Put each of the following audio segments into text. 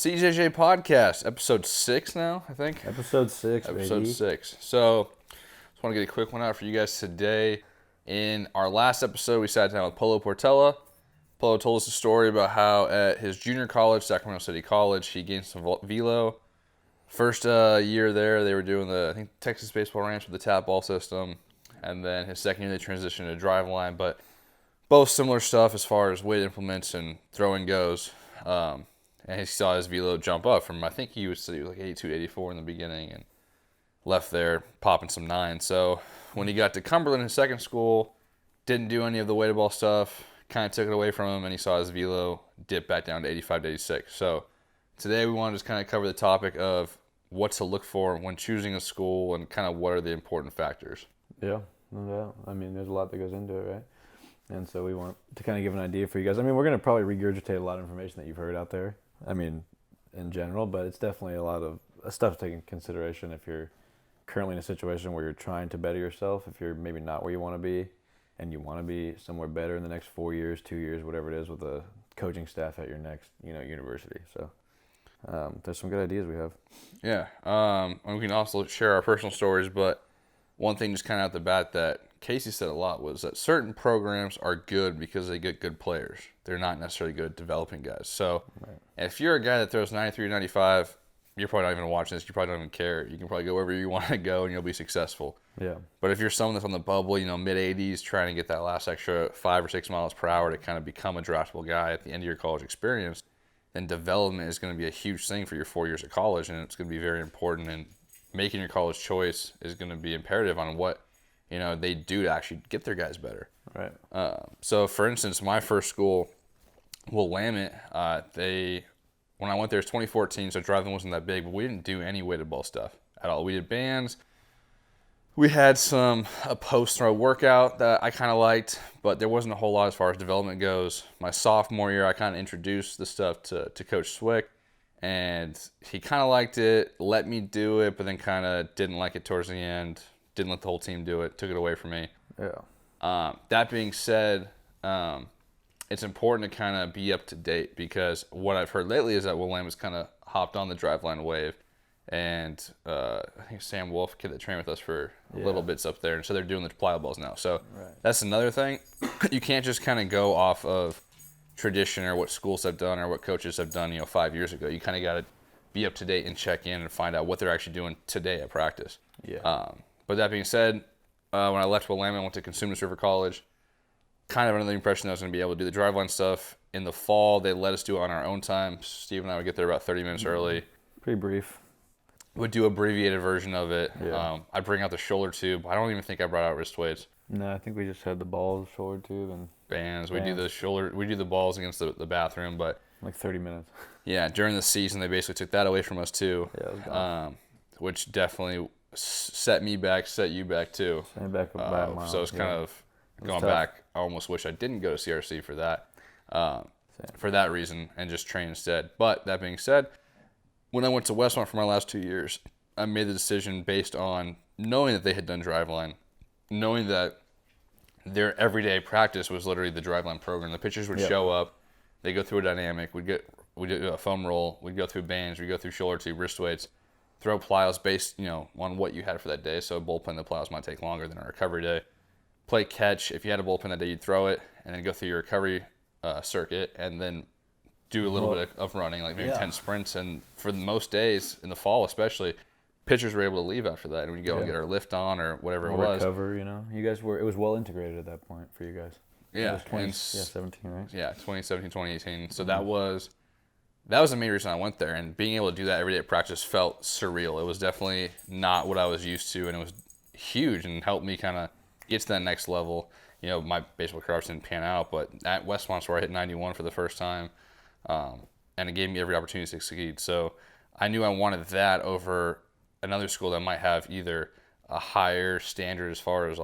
CJJ podcast, episode 6 now, I think. Episode 6, Episode baby. 6. So, just want to get a quick one out for you guys today. In our last episode, we sat down with Polo Portella. Polo told us a story about how at his junior college, Sacramento City College, he gained some velo. First year there, they were doing the Texas baseball ranch with the tap ball system. And then his second year, they transitioned to driveline. But both similar stuff as far as weight implements and throwing goes. And he saw his velo jump up from, I think he was like 82 to 84 in the beginning and left there popping some 9. So when he got to Cumberland, his second school, didn't do any of the weighted ball stuff, kind of took it away from him, and he saw his velo dip back down to 85 to 86. So today we want to just kind of cover the topic of what to look for when choosing a school and kind of what are the important factors. Yeah, no doubt. I mean, there's a lot that goes into it, right? And so we want to kind of give an idea for you guys. I mean, we're going to probably regurgitate a lot of information that you've heard out there. I mean, in general, but it's definitely a lot of stuff to take into consideration if you're currently in a situation where you're trying to better yourself, if you're maybe not where you want to be, and you want to be somewhere better in the next 4 years, 2 years, whatever it is, with the coaching staff at your next, university. So there's some good ideas we have. Yeah, and we can also share our personal stories, but one thing just kind of out the bat that Casey said a lot was that certain programs are good because they get good players. They're not necessarily good at developing guys. So if you're a guy that throws 93 or 95, you're probably not even watching this. You probably don't even care. You can probably go wherever you want to go and you'll be successful. Yeah. But if you're someone that's on the bubble, mid-80s, trying to get that last extra 5 or 6 miles per hour to kind of become a draftable guy at the end of your college experience, then development is going to be a huge thing for your 4 years of college, and it's going to be very important. And making your college choice is going to be imperative on what they do to actually get their guys better. Right. So, for instance, my first school, Willamette, when I went there, it was 2014, so driving wasn't that big, but we didn't do any weighted ball stuff at all. We did bands. We had a post-throw workout that I kind of liked, but there wasn't a whole lot as far as development goes. My sophomore year, I kind of introduced the stuff to Coach Swick, and he kind of liked it, let me do it, but then kind of didn't like it towards the end. Didn't let the whole team do it. Took it away from me. Yeah. That being said, it's important to kind of be up to date because what I've heard lately is that William has kind of hopped on the driveline wave, and I think Sam Wolf, kid that trained with us for a little bits up there, and so they're doing the plyo balls now. So that's another thing. You can't just kind of go off of tradition or what schools have done or what coaches have done, 5 years ago. You kind of got to be up to date and check in and find out what they're actually doing today at practice. Yeah. But that being said, when I left Willamette, I went to Consumers River College. Kind of under the impression that I was going to be able to do the driveline stuff. In the fall, they let us do it on our own time. Steve and I would get there about 30 minutes early. Pretty brief. Would do abbreviated version of it. Yeah. I'd bring out the shoulder tube. I don't even think I brought out wrist weights. No, I think we just had the balls, shoulder tube, and bands. We do the shoulder. We do the balls against the bathroom, but like 30 minutes. Yeah, during the season, they basically took that away from us too. Yeah, it was gone. Which definitely set me back, set you back too. Set me back by a mile. So it's kind of going back. I almost wish I didn't go to CRC for that reason and just train instead. But that being said, when I went to Westmont for my last 2 years, I made the decision based on knowing that they had done driveline, knowing that their everyday practice was literally the driveline program. The pitchers would show up, they go through a dynamic, we'd do a foam roll, we'd go through bands, we'd go through shoulder tube, wrist weights, throw plyos based, on what you had for that day. So bullpen, the plyos might take longer than a recovery day. Play catch. If you had a bullpen that day, you'd throw it and then go through your recovery circuit and then do a little bit of running, like maybe 10 sprints. And for most days, in the fall especially, pitchers were able to leave after that. And we'd go and get our lift on or whatever it was. Recover, You guys it was well integrated at that point for you guys. Yeah. It was 17, right? Yeah, 2017, 2018. So that was the main reason I went there. And being able to do that every day at practice felt surreal. It was definitely not what I was used to. And it was huge and helped me kind of get to that next level. My baseball career didn't pan out, but at Westmont's where I hit 91 for the first time, and it gave me every opportunity to succeed. So I knew I wanted that over another school that might have either a higher standard as far as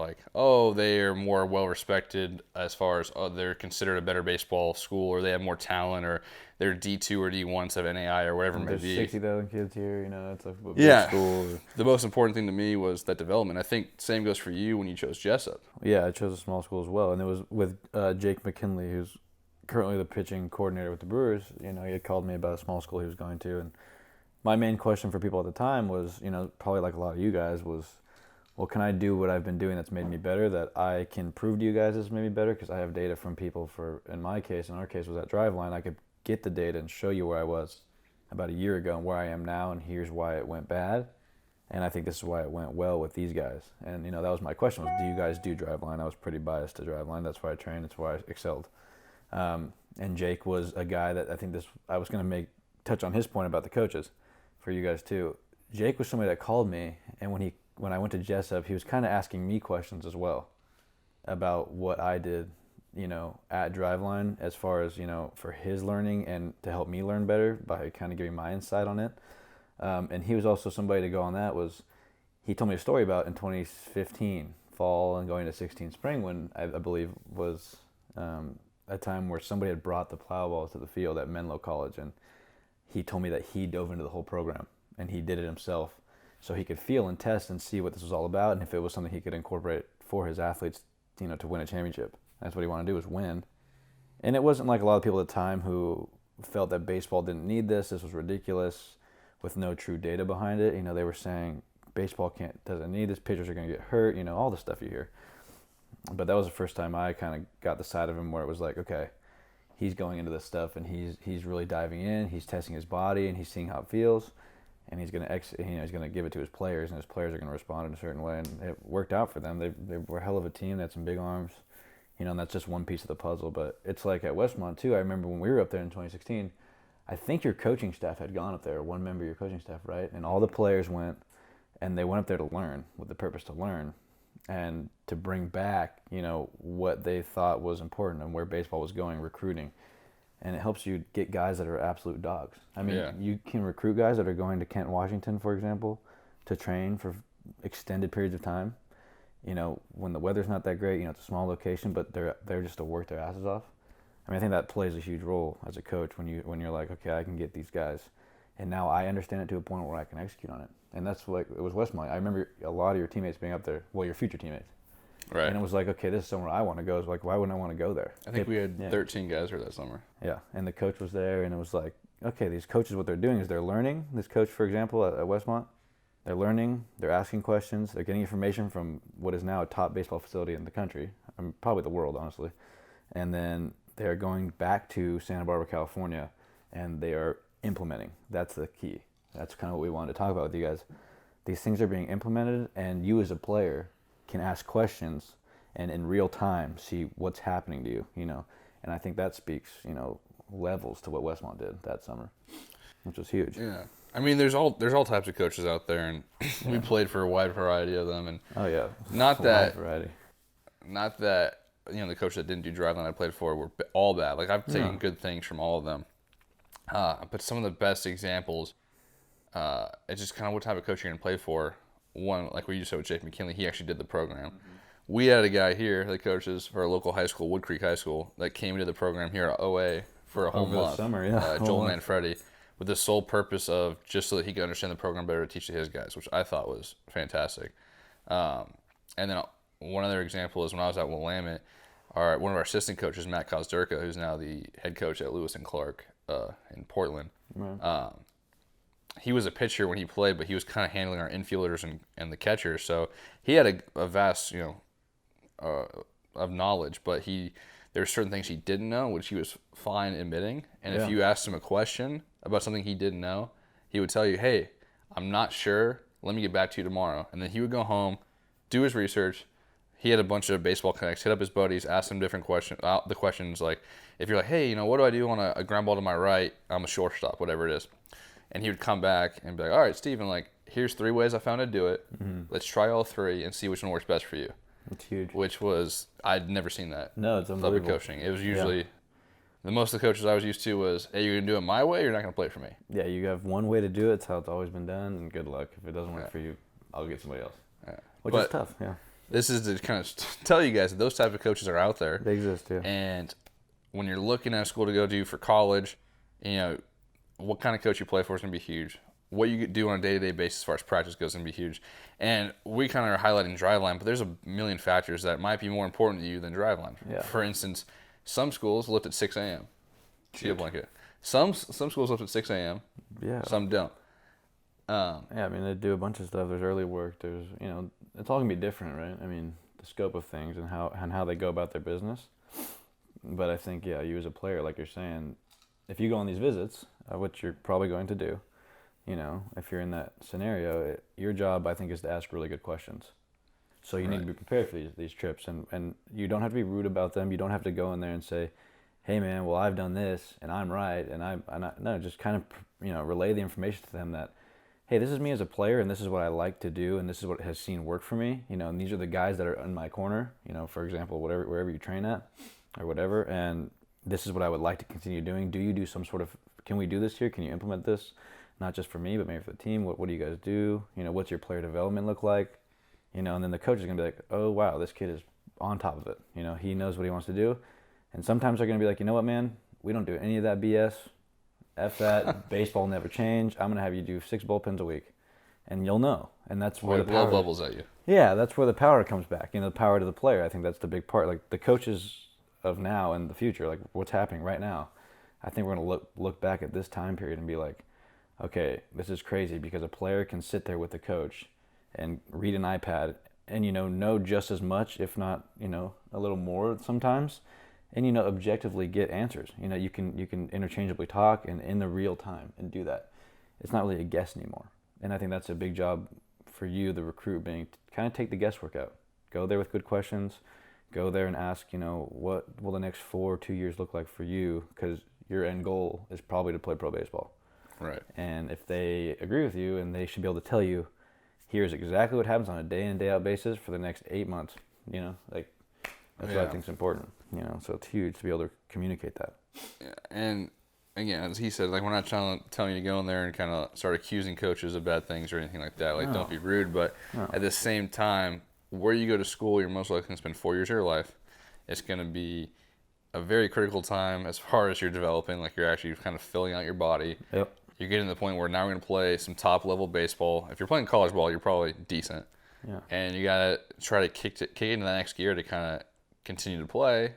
they are more well-respected as far as they're considered a better baseball school, or they have more talent, or they're D2 or D1 have NAI or whatever it may be. There's 60,000 kids here, that's a big school. The most important thing to me was that development. I think same goes for you when you chose Jessup. Yeah, I chose a small school as well, and it was with Jake McKinley, who's currently the pitching coordinator with the Brewers, he had called me about a small school he was going to, and my main question for people at the time was, probably like a lot of you guys, was, well, can I do what I've been doing that's made me better, that I can prove to you guys has made me better? Because I have data from people in our case was that Driveline. I could get the data and show you where I was about a year ago and where I am now, and here's why it went bad. And I think this is why it went well with these guys. And, that was my question, was, do you guys do Driveline? I was pretty biased to Driveline. That's why I trained. That's why I excelled. And Jake was a guy that I was going to touch on his point about the coaches for you guys too. Jake was somebody that called me, and when I went to Jessup, he was kind of asking me questions as well about what I did, at Driveline as far as, for his learning and to help me learn better by kind of giving my insight on it. And he was also somebody to go on that he told me a story about in 2015 fall and going to 16 spring when I believe was a time where somebody had brought the plow balls to the field at Menlo College, and he told me that he dove into the whole program and he did it himself so he could feel and test and see what this was all about and if it was something he could incorporate for his athletes, to win a championship. That's what he wanted to do, was win. And it wasn't like a lot of people at the time who felt that baseball didn't need this was ridiculous, with no true data behind it. They were saying baseball doesn't need this, pitchers are going to get hurt, all the stuff you hear. But that was the first time I kind of got the side of him where it was like, okay, he's going into this stuff and he's really diving in, he's testing his body and he's seeing how it feels, and he's going to he's going to give it to his players, and his players are going to respond in a certain way, and it worked out for them. They were a hell of a team. They had some big arms, and that's just one piece of the puzzle. But it's like at Westmont too. I remember when we were up there in 2016, I think your coaching staff had gone up there, one member of your coaching staff, right? And all the players went, and they went up there to learn, with the purpose to learn and to bring back, what they thought was important and where baseball was going, recruiting. And it helps you get guys that are absolute dogs. I mean, You can recruit guys that are going to Kent, Washington, for example, to train for extended periods of time. When the weather's not that great, it's a small location, but they're just to work their asses off. I think that plays a huge role as a coach when you're like, okay, I can get these guys, and now I understand it to a point where I can execute on it. And that's like it was Westmont. I remember a lot of your teammates being up there. Well, your future teammates. Right. And it was like, okay, this is somewhere I want to go. It's like, why wouldn't I want to go there? I think we had 13 guys there that summer. Yeah, and the coach was there, and it was like, okay, these coaches, what they're doing is they're learning. This coach, for example, at Westmont, they're learning, they're asking questions, they're getting information from what is now a top baseball facility in the country, probably the world, honestly. And then they're going back to Santa Barbara, California, and they are implementing. That's the key. That's kind of what we wanted to talk about with you guys. These things are being implemented, and you as a player can ask questions and in real time see what's happening to you, And I think that speaks, levels to what Westmont did that summer, which was huge. Yeah. There's all types of coaches out there, and we played for a wide variety of them. And not that the coach that didn't do Driveline I played for were all bad. Like, I've taken good things from all of them. But some of the best examples, it's just kind of what type of coach you're going to play for. One, like what you said with Jake McKinley, he actually did the program. Mm-hmm. We had a guy here that coaches for our local high school, Wood Creek High School, that came into the program here at OA for a whole month. Summer, Joel Manfredi, with the sole purpose of just so that he could understand the program better to teach to his guys, which I thought was fantastic. And then one other example is when I was at Willamette, one of our assistant coaches, Matt Kozdurka, who's now the head coach at Lewis and Clark in Portland. Right. He was a pitcher when he played, but he was kind of handling our infielders and the catchers. So he had a vast, of knowledge, but there were certain things he didn't know, which he was fine admitting. And if you asked him a question about something he didn't know, he would tell you, hey, I'm not sure. Let me get back to you tomorrow. And then he would go home, do his research. He had a bunch of baseball connects, hit up his buddies, ask them different questions. The questions like, if you're like, hey, what do I do on a ground ball to my right? I'm a shortstop, whatever it is. And he would come back and be like, all right, Steven, here's 3 ways I found to do it. Mm-hmm. Let's try all 3 and see which one works best for you. It's huge. Which was, I'd never seen that. No, it's unbelievable. Type of coaching. It was usually, the most of the coaches I was used to was, hey, you're going to do it my way or you're not going to play for me. Yeah, you have one way to do it. It's how it's always been done, and good luck. If it doesn't work for you, I'll get somebody else. Yeah. Which is tough, This is to kind of tell you guys that those type of coaches are out there. They exist, too. And when you're looking at a school to go to for college, what kind of coach you play for is going to be huge. What you do on a day-to-day basis as far as practice goes is going to be huge. And we kind of are highlighting Driveline, but there's a million factors that might be more important to you than Driveline. Yeah. For instance, Some schools lift at 6 a.m. Steel blanket. Some schools lift at 6 a.m. Yeah. Some don't. Yeah, I mean, they do a bunch of stuff. There's early work. There's, it's all gonna be different, right? I mean, the scope of things and how they go about their business. But I think, yeah, you as a player, like you're saying, if you go on these visits, which you're probably going to do, if you're in that scenario, your job, I think, is to ask really good questions. So you need to be prepared for these trips, and you don't have to be rude about them. You don't have to go in there and say, "Hey, man, well, I've done this, and I'm right," no, just kind of, relay the information to them that, hey, this is me as a player, and this is what I like to do, and this is what has seen work for me, and these are the guys that are in my corner, for example, wherever you train at, or whatever, and this is what I would like to continue doing. Do you do some sort of, can we do this here? Can you implement this? Not just for me, but maybe for the team. What do you guys do? What's your player development look like? And then the coach is going to be like, oh, wow, this kid is on top of it. He knows what he wants to do. And sometimes they're going to be like, you know what, man? We don't do any of that BS. F that. Baseball will never change. I'm going to have you do 6 bullpens a week. And you'll know. And that's where the power... blow bubbles at you. Yeah, that's where the power comes back. The power to the player. I think that's the big part. Like, the coaches of now and the future, like what's happening right now, I think we're going to look back at this time period and be like, okay, this is crazy because a player can sit there with the coach and read an iPad and, know just as much, if not, a little more sometimes, and, objectively get answers. You can interchangeably talk and in the real time and do that. It's not really a guess anymore. And I think that's a big job for you, the recruit, being to kind of take the guesswork out. Go there with good questions. Go there and ask, what will the next 4 or 2 years look like for you? Because your end goal is probably to play pro baseball. Right. And if they agree with you, and they should be able to tell you, here's exactly what happens on a day in, day out basis for the next 8 months. That's what I think is important. So it's huge to be able to communicate that. Yeah. And again, as he said, like, we're not telling you to go in there and kind of start accusing coaches of bad things or anything like that. Like, don't be rude. But at the same time, where you go to school, you're most likely going to spend 4 years of your life. It's going to be a very critical time as far as you're developing. Like, you're actually kind of filling out your body. Yep. You're getting to the point where now we're going to play some top-level baseball. If you're playing college ball, you're probably decent. Yeah. And you got to try to kick it into the next gear to kind of continue to play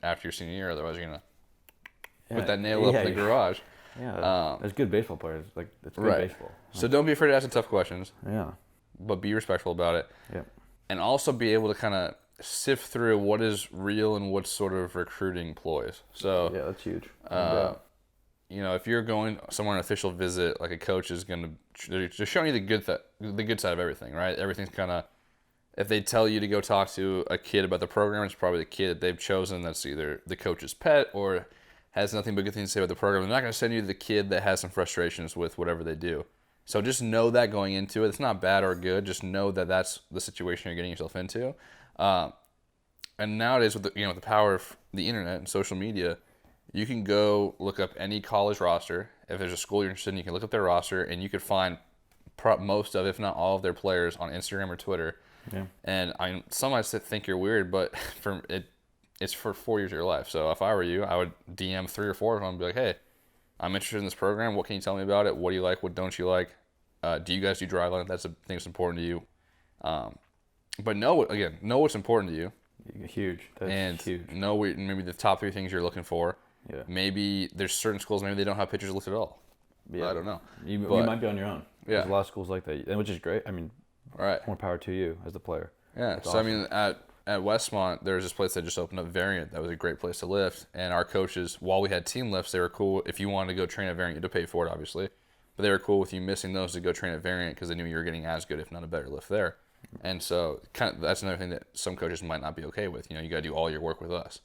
after your senior year. Otherwise, you're going to put that nail up in the garage. Yeah. There's good baseball players. Like, it's good baseball. So don't be afraid to ask the tough questions. Yeah. But be respectful about it. Yep. And also be able to kind of sift through what is real and what sort of recruiting ploys. So yeah, that's huge. If you're going somewhere on an official visit, like, a coach is going to just showing you the good side of everything, right? Everything's kind of, if they tell you to go talk to a kid about the program, it's probably the kid that they've chosen that's either the coach's pet or has nothing but good things to say about the program. They're not going to send you the kid that has some frustrations with whatever they do. So just know that going into it. It's not bad or good. Just know that that's the situation you're getting yourself into. And nowadays, with the power of the internet and social media, you can go look up any college roster. If there's a school you're interested in, you can look up their roster, and you could find most of, if not all of their players on Instagram or Twitter. Yeah. And some might think you're weird, but it's for 4 years of your life. So if I were you, I would DM 3 or 4 of them and be like, hey, I'm interested in this program. What can you tell me about it? What do you like? What don't you like? Do you guys do driveline? That's a thing that's important to you. But know what's important to you. Huge. That's huge. Know maybe the top 3 things you're looking for. Yeah. Maybe there's certain schools, maybe they don't have pitchers listed at all. Yeah. I don't know. You might be on your own. Yeah. There's a lot of schools like that, which is great. I mean, more power to you as the player. Yeah. That's awesome. I mean, at Westmont, there was this place that just opened up Variant. That was a great place to lift. And our coaches, while we had team lifts, they were cool. If you wanted to go train at Variant, you had to pay for it, obviously. But they were cool with you missing those to go train at Variant because they knew you were getting as good, if not a better lift there. And so that's another thing that some coaches might not be okay with. You got to do all your work with us.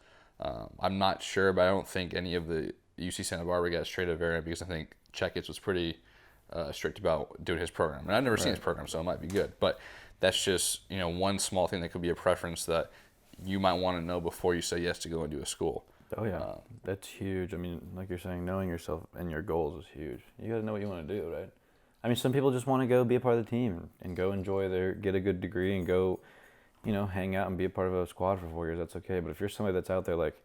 I'm not sure, but I don't think any of the UC Santa Barbara guys traded at Variant because I think Checkits was pretty strict about doing his program. And I've never seen his program, so it might be good. But that's just one small thing that could be a preference that you might want to know before you say yes to go into a school. Oh, yeah. That's huge. I mean, like you're saying, knowing yourself and your goals is huge. You got to know what you want to do, right? I mean, some people just want to go be a part of the team and go get a good degree and go, hang out and be a part of a squad for 4 years. That's okay. But if you're somebody that's out there like,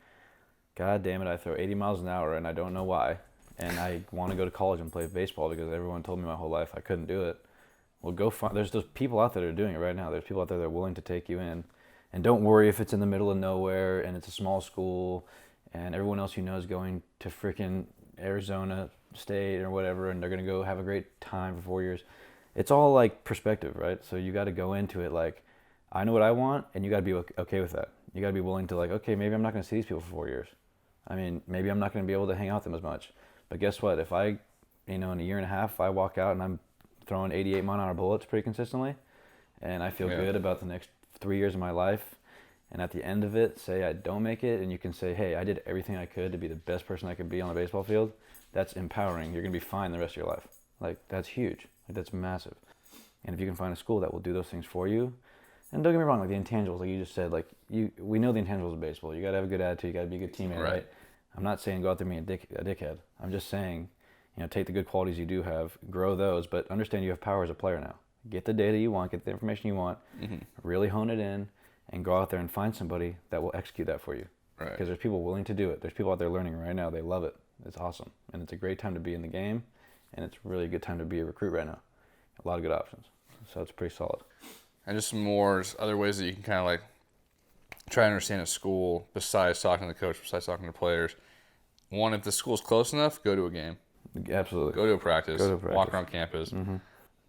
God damn it, I throw 80 miles an hour and I don't know why, and I want to go to college and play baseball because everyone told me my whole life I couldn't do it, well, go find. There's those people out there that are doing it right now. There's people out there that are willing to take you in. And don't worry if it's in the middle of nowhere and it's a small school and everyone else you know is going to freaking Arizona State or whatever, and they're going to go have a great time for 4 years. It's all like perspective, right? So you got to go into it like, I know what I want, and you got to be okay with that. You got to be willing to like, okay, maybe I'm not going to see these people for 4 years. I mean, maybe I'm not going to be able to hang out with them as much. But guess what? If I, in a year and a half, I walk out and I'm throwing 88 mile-an-hour bullets pretty consistently, and I feel good about the next 3 years of my life, and at the end of it, say I don't make it, and you can say, hey, I did everything I could to be the best person I could be on the baseball field, that's empowering. You're going to be fine the rest of your life. Like, that's huge. Like, that's massive. And if you can find a school that will do those things for you, and don't get me wrong, like the intangibles, like you just said, like we know the intangibles of baseball. You got to have a good attitude. You got to be a good teammate, right? I'm not saying go out there and be a dickhead. I'm just saying, take the good qualities you do have, grow those, but understand you have power as a player now. Get the data you want, get the information you want, really hone it in, and go out there and find somebody that will execute that for you. Right. Because there's people willing to do it. There's people out there learning right now. They love it. It's awesome. And it's a great time to be in the game, and it's really a good time to be a recruit right now. A lot of good options. So it's pretty solid. And just some more other ways that you can kind of like try to understand a school besides talking to the coach, besides talking to players. One, if the school's close enough, go to a game. Absolutely. Go to a practice. Walk around campus. Mm-hmm.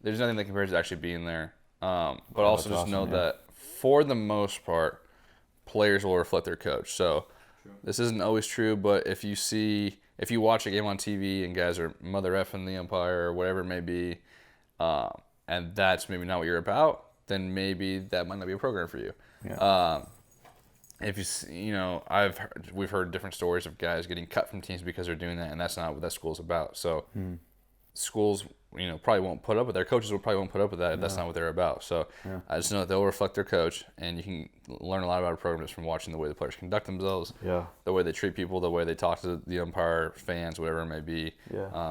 There's nothing that compares to actually being there. But also just know that for the most part, players will reflect their coach. So this isn't always true, but if you watch a game on TV and guys are mother effing the umpire or whatever it may be, and that's maybe not what you're about, then maybe that might not be a program for you. Yeah. If we've heard different stories of guys getting cut from teams because they're doing that, and that's not what that school's about. So schools, probably won't put up with their coaches. Probably won't put up with that if that's not what they're about. So I just know that they'll reflect their coach, and you can learn a lot about a program just from watching the way the players conduct themselves, the way they treat people, the way they talk to the umpire, fans, whatever it may be.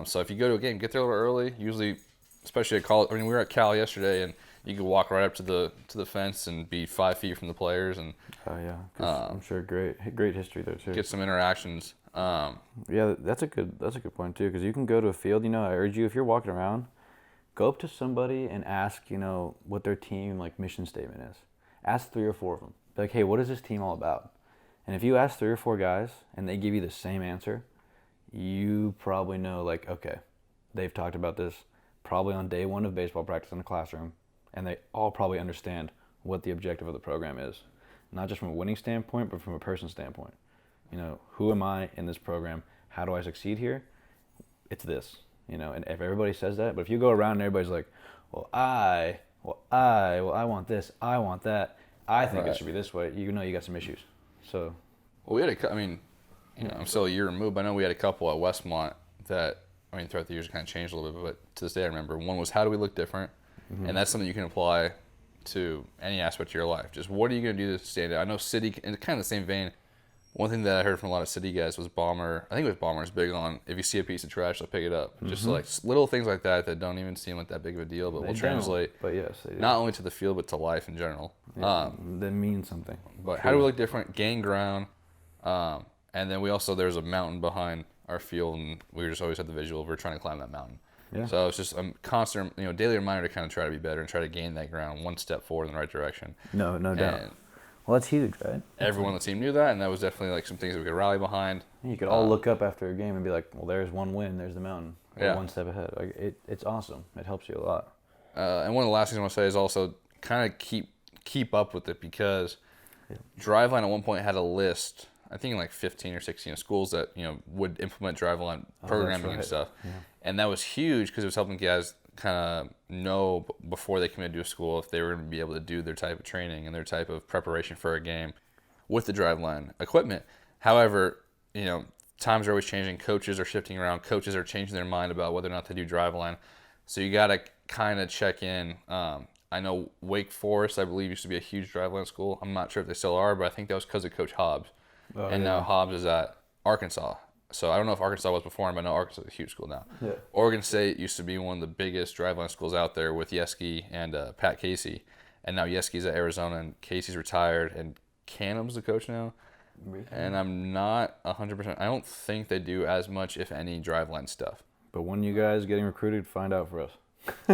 So if you go to a game, get there a little early. Usually, especially at college. I mean, we were at Cal yesterday, and you could walk right up to the fence and be 5 feet from the players, and I'm sure great history there too. Get some interactions. That's a good point too, because you can go to a field. I urge you, if you're walking around, go up to somebody and ask what their team mission statement is. Ask 3 or 4 of them. Be like, hey, what is this team all about? And if you ask 3 or 4 guys and they give you the same answer, you probably know okay, they've talked about this probably on day 1 of baseball practice in the classroom. And they all probably understand what the objective of the program is. Not just from a winning standpoint, but from a person standpoint. Who am I in this program? How do I succeed here? It's this. And if everybody says that, but if you go around and everybody's like, I want this, I want that, I think it should be this way, you got some issues. So. Well, we had I'm still a year removed, but I know we had a couple at Westmont that, throughout the years it kind of changed a little bit, but to this day I remember. One was, how do we look different? And that's something you can apply to any aspect of your life. Just what are you going to do to stand out? I know City, in kind of the same vein, one thing that I heard from a lot of City guys was Bomber. I think it was Bomber's big on, if you see a piece of trash, they'll pick it up. Just little things like that don't even seem like that big of a deal, but will translate but yes, they do. Not only to the field, but to life in general. They mean something. But how do we look different? Gain ground. And then there's a mountain behind our field, and we just always had the visual of we're trying to climb that mountain. Yeah. So it's just a constant, daily reminder to kind of try to be better and try to gain that ground one step forward in the right direction. No doubt. Well, that's huge, right? Everyone on the team knew that, and that was definitely some things that we could rally behind. You could all look up after a game and be like, well, there's one win, there's the mountain. Or one step ahead. It's awesome. It helps you a lot. And one of the last things I want to say is also kind of keep up with it, because Driveline at one point had a list, I think 15 or 16 schools that would implement Driveline programming and stuff. Yeah. And that was huge because it was helping guys kind of know before they committed to a school if they were going to be able to do their type of training and their type of preparation for a game with the Driveline equipment. However, times are always changing. Coaches are shifting around. Coaches are changing their mind about whether or not to do Driveline. So you got to kind of check in. I know Wake Forest, I believe, used to be a huge Driveline school. I'm not sure if they still are, but I think that was because of Coach Hobbs. Now Hobbs is at Arkansas. So I don't know if Arkansas was before him, but I know Arkansas is a huge school now. Yeah. Oregon State used to be one of the biggest Driveline schools out there with Yeski and Pat Casey. And now Yeski's at Arizona and Casey's retired and Canham's the coach now. And I'm not 100%. I don't think they do as much, if any, Driveline stuff. But when you guys getting recruited, find out for us.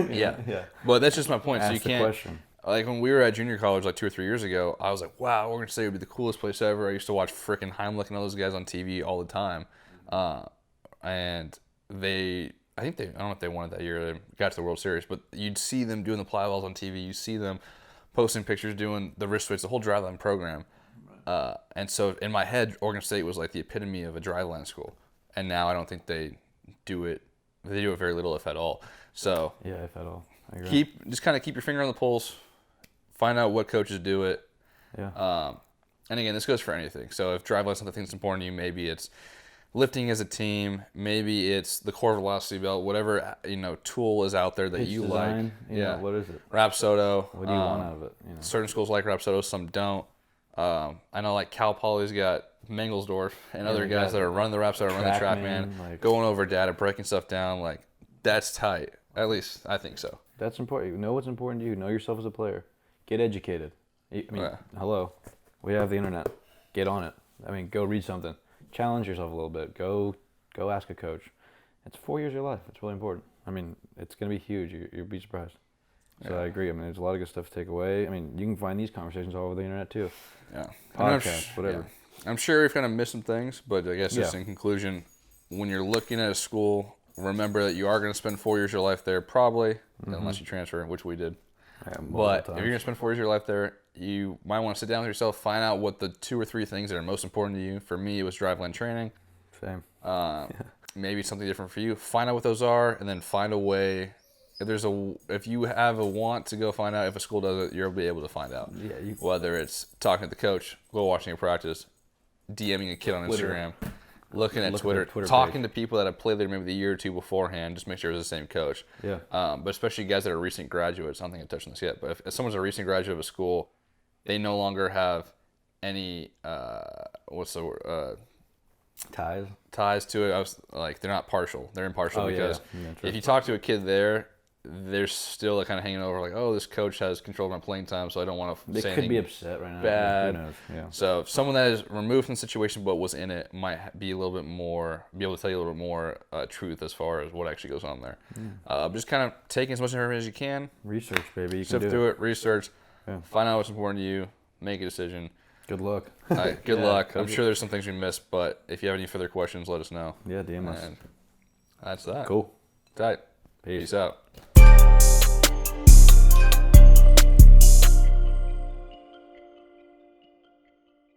Yeah. But that's just my point. Ask so you can't. Question. Like when we were at junior college like 2 or 3 years ago, I was like, wow, Oregon State would be the coolest place ever. I used to watch frickin' Heimlich and all those guys on TV all the time. And I don't know if they won it that year. They got to the World Series, but you'd see them doing the plyo balls on TV. You see them posting pictures, doing the wrist weights, the whole driveline program. And so in my head, Oregon State was like the epitome of a driveline school. And now I don't think they do it. They do it very little, if at all. So yeah, if at all. I agree. Just kind of keep your finger on the pulse. Find out what coaches do it. Yeah. And again, this goes for anything. So if driveline is something that's important to you, maybe it's lifting as a team, maybe it's the core velocity belt, whatever tool is out there that Pitch you design, like. you know, what is it? Rapsodo. What do you want out of it? You know? Certain schools like Rapsodo, some don't. I know like Cal Poly's got Mangelsdorf and other guys that are running the Rapsodo, running the TrackMan, like, going over data, breaking stuff down. Like that's tight. At least I think so. That's important. You know what's important to you. Know yourself as a player. Get educated. I mean, hello, we have the internet. Get on it. I mean, go read something. Challenge yourself a little bit. Go ask a coach. It's 4 years of your life. It's really important. I mean, it's going to be huge. You'll be surprised. So I agree. I mean, there's a lot of good stuff to take away. I mean, you can find these conversations all over the internet too. Yeah. Podcasts, whatever. Yeah. I'm sure we've kind of missed some things, but I guess just in conclusion, when you're looking at a school, remember that you are going to spend 4 years of your life there, probably, unless you transfer, which we did. Yeah, but if you're going to spend 4 years of your life there, you might want to sit down with yourself, find out what the 2 or 3 things that are most important to you. For me, it was driveline training. Same. Maybe something different for you. Find out what those are, and then find a way. If you have a want to go find out if a school does it, you'll be able to find out. Yeah. Whether it's talking to the coach, go watching a practice, DMing a kid on Instagram, looking at Twitter talking to people that have played there maybe the year or two beforehand, just make sure it's the same coach. Yeah. But especially guys that are recent graduates, I don't think I've touched on this yet, but if someone's a recent graduate of a school, they no longer have any, ties to it. They're not partial. They're impartial because if you talk to a kid there, they're still kind of hanging over like, oh, this coach has control of my playing time, so I don't want to say anything. They could be upset right now. Bad. Who knows? Yeah. So if someone that is removed from the situation but was in it might be able to tell you a little bit more truth as far as what actually goes on there. Just kind of taking as much information as you can. Research, baby. Sift through it, research, find out what's important to you, make a decision. Good luck. Good luck. I'm sure there's some things we missed, but if you have any further questions, let us know. Yeah, DM us. And that's that. Cool. Tight. Peace. Peace out.